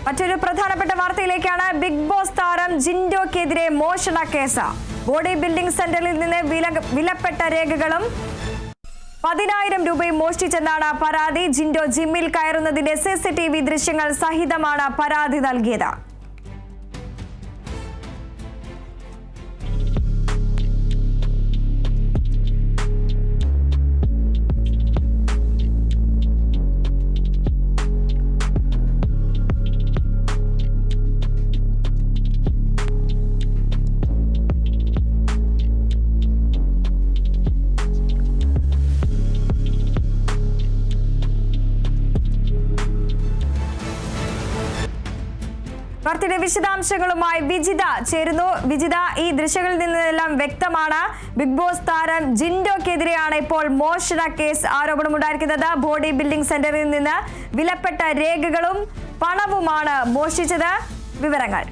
മറ്റൊരു പ്രധാനപ്പെട്ട വാർത്തയിലേക്കാണ്. Big boss താരം ജിൻഡോക്കെതിരെ മോഷണ കേസ്. ബോഡി ബിൽഡിംഗ് സെന്ററിൽ നിന്ന് വിലപ്പെട്ട രേഖകളും 10,000 രൂപയും മോഷ്ടിച്ചെന്നാണ് പരാതി. ജിൻഡോ ജിമ്മിൽ കയറുന്നതിന്റെ CCTV ദൃശ്യങ്ങൾ സഹിതമാണ് പരാതി നൽകിയത്. വാർത്തയുടെ വിശദാംശങ്ങളുമായി വിജിത ചേരുന്നു. വിജിത, ഈ ദൃശ്യങ്ങളിൽ നിന്നെല്ലാം വ്യക്തമാണ് ബിഗ് ബോസ് താരം ജിൻഡോക്കെതിരെയാണ് ഇപ്പോൾ മോഷണ കേസ് ആരോപണമുണ്ടായിരിക്കുന്നത്. ബോഡി ബിൽഡിംഗ് സെന്ററിൽ നിന്ന് വിലപ്പെട്ട രേഖകളും പണവുമാണ് മോഷ്ടിച്ചത്. വിവരങ്ങൾ.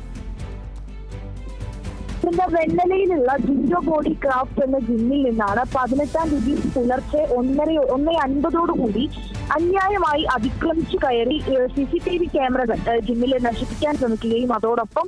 വെണ്ണലയിലുള്ള ജിൻഡോ ബോഡി ക്രാഫ്റ്റ് എന്ന ജിമ്മിൽ നിന്നാണ് 18-ാം തീയതി പുലർച്ചെ 1:50 അന്യായമായി അതിക്രമിച്ചു കയറി CCTV ക്യാമറകൾ ജിമ്മിൽ നശിപ്പിക്കാൻ ശ്രമിക്കുകയും അതോടൊപ്പം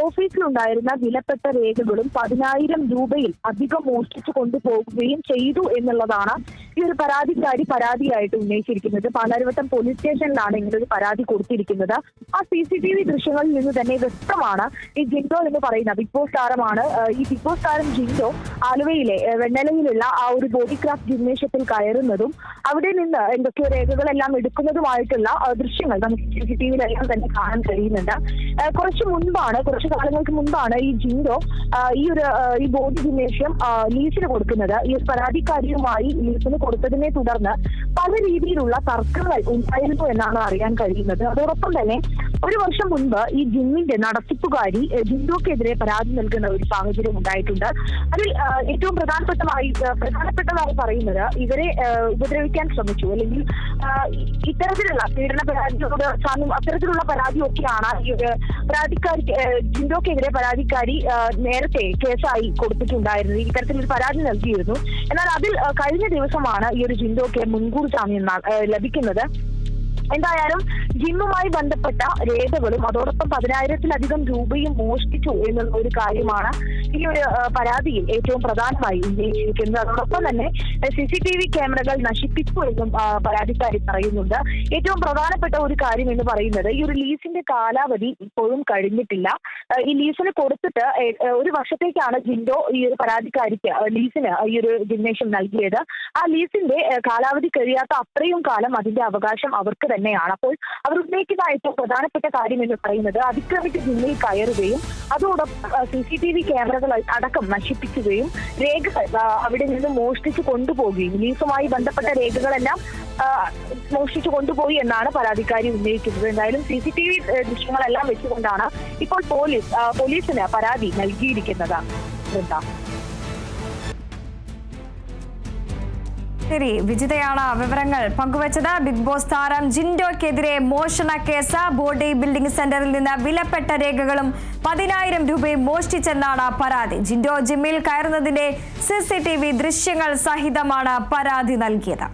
ഓഫീസിലുണ്ടായിരുന്ന വിലപ്പെട്ട രേഖകളും 10,000 രൂപയിൽ അധികം മോഷ്ടിച്ചു കൊണ്ടുപോകുകയും ചെയ്തു എന്നുള്ളതാണ് ഈ ഒരു പരാതിയായിട്ട് ഉന്നയിച്ചിരിക്കുന്നത്. പാലാരിവട്ടം പോലീസ് സ്റ്റേഷനിലാണ് ഇങ്ങനൊരു പരാതി കൊടുത്തിരിക്കുന്നത്. ആ CCTV ദൃശ്യങ്ങളിൽ നിന്ന് തന്നെ വ്യക്തമാണ് ഈ ജിൻഡോ എന്ന് പറയുന്ന ബിഗ് ബോസ് താരമാണ്. ഈ ബിഗ് ബോസ് താരം ജിൻഡോ ആലുവയിലെ വെണ്ണലയിലുള്ള ആ ഒരു ബോഡി ക്രാഫ്റ്റ് ജിംനേഷ്യത്തിൽ കയറുന്നതും അവിടെ നിന്ന് എന്തൊക്കെയോ രേഖകളെല്ലാം എടുക്കുന്നതുമായിട്ടുള്ള ദൃശ്യങ്ങൾ നമുക്ക് CCTVയിലെല്ലാം തന്നെ കാണാൻ കഴിയുന്നുണ്ട്. കുറച്ചു കാലങ്ങൾക്ക് മുൻപാണ് ഈ ജിൻഡോ ഈ ബോഡി ജിംനേഷ്യം ലീസിന് കൊടുക്കുന്നത്. ഈ പരാതിക്കാരിയുമായി ലീസിന് കൊടുത്തതിനെ തുടർന്ന് പല രീതിയിലുള്ള തർക്കങ്ങൾ ഉണ്ടായിരുന്നു എന്നാണ് അറിയാൻ കഴിയുന്നത്. അതോടൊപ്പം തന്നെ 1 വർഷം മുൻപ് ഈ ജിമ്മിന്റെ നടത്തിപ്പുകാരി ജിൻഡോക്കെതിരെ പരാതി നൽകുന്ന ഒരു സാഹചര്യം ഉണ്ടായിട്ടുണ്ട്. അതിൽ ഏറ്റവും പ്രധാനപ്പെട്ടതായി പറയുന്നത് ഇവരെ ഉപദ്രവിക്കാൻ ശ്രമിച്ചു, അല്ലെങ്കിൽ ഇത്തരത്തിലുള്ള പീഡന പരാതിയോട് അത്തരത്തിലുള്ള പരാതിയൊക്കെയാണ് ഈ പരാതിക്കാരി ജിൻഡോക്കെതിരെ പരാതിക്കാരി നേരത്തെ കേസായി കൊടുത്തിട്ടുണ്ടായിരുന്നത്. ഇത്തരത്തിലൊരു പരാതി നൽകിയിരുന്നു. എന്നാൽ അതിൽ കഴിഞ്ഞ ദിവസമാണ് ഈ ഒരു ജിൻഡോക്ക് മുൻകൂർ ജാമ്യം ലഭിക്കുന്നത്. എന്തായാലും ജിമ്മുമായി ബന്ധപ്പെട്ട രേഖകളും അതോടൊപ്പം 10,000-ലധികം രൂപയും മോഷ്ടിച്ചു എന്നുള്ള ഒരു കാര്യമാണ് ഈ ഒരു പരാതിയിൽ ഏറ്റവും പ്രധാനമായി ഉന്നയിച്ചിരിക്കുന്നത്. അതോടൊപ്പം തന്നെ CCTV ക്യാമറകൾ നശിപ്പിച്ചു എന്നും പരാതിക്കാരി പറയുന്നുണ്ട്. ഏറ്റവും പ്രധാനപ്പെട്ട ഒരു കാര്യം എന്ന് പറയുന്നത് ഈ ഒരു ലീസിന്റെ കാലാവധി ഇപ്പോഴും കഴിഞ്ഞിട്ടില്ല. ഈ ലീസിന് കൊടുത്തിട്ട് 1 വർഷത്തേക്കാണ് ജിൻഡോ ഈ ഒരു പരാതിക്കാരിക്ക് ലീസിന് ഈ ഒരു ജിംനേഷ്യം നൽകിയത്. ആ ലീസിന്റെ കാലാവധി കഴിയാത്ത അത്രയും കാലം അതിന്റെ അവകാശം അവർക്ക് തന്നെയാണ്. അപ്പോൾ അവർ ഉന്നയിക്കുന്ന ഏറ്റവും പ്രധാനപ്പെട്ട കാര്യം എന്ന് പറയുന്നത് അതിക്രമിച്ച് ജിമ്മിൽ കയറുകയും അതോടൊപ്പം CCTV ക്യാമറകൾ അടക്കം നശിപ്പിക്കുകയും രേഖകൾ അവിടെ നിന്ന് മോഷ്ടിച്ചു കൊണ്ടുപോകുകയും ലീസുമായി ബന്ധപ്പെട്ട രേഖകളെല്ലാം മോഷ്ടിച്ചു കൊണ്ടുപോയി എന്നാണ് പരാതിക്കാരി ഉന്നയിക്കുന്നത്. എന്തായാലും CCTV ദൃശ്യങ്ങളെല്ലാം വെച്ചുകൊണ്ടാണ് ഇപ്പോൾ പോലീസിന് പരാതി നൽകിയിരിക്കുന്നത്. ശരി, വിജിതയാണ് വിവരങ്ങൾ പങ്കുവച്ചത്. ബിഗ് ബോസ് താരം ജിൻഡോക്കെതിരെ മോഷണ കേസ്. ബോഡി ബിൽഡിംഗ് സെന്ററിൽ നിന്ന് വിലപ്പെട്ട രേഖകളും 10,000 രൂപയും മോഷ്ടിച്ചെന്നാണ് പരാതി. ജിൻഡോ ജിമ്മിൽ കയറുന്നതിന്റെ CCTV ദൃശ്യങ്ങൾ സഹിതമാണ് പരാതി നൽകിയത്.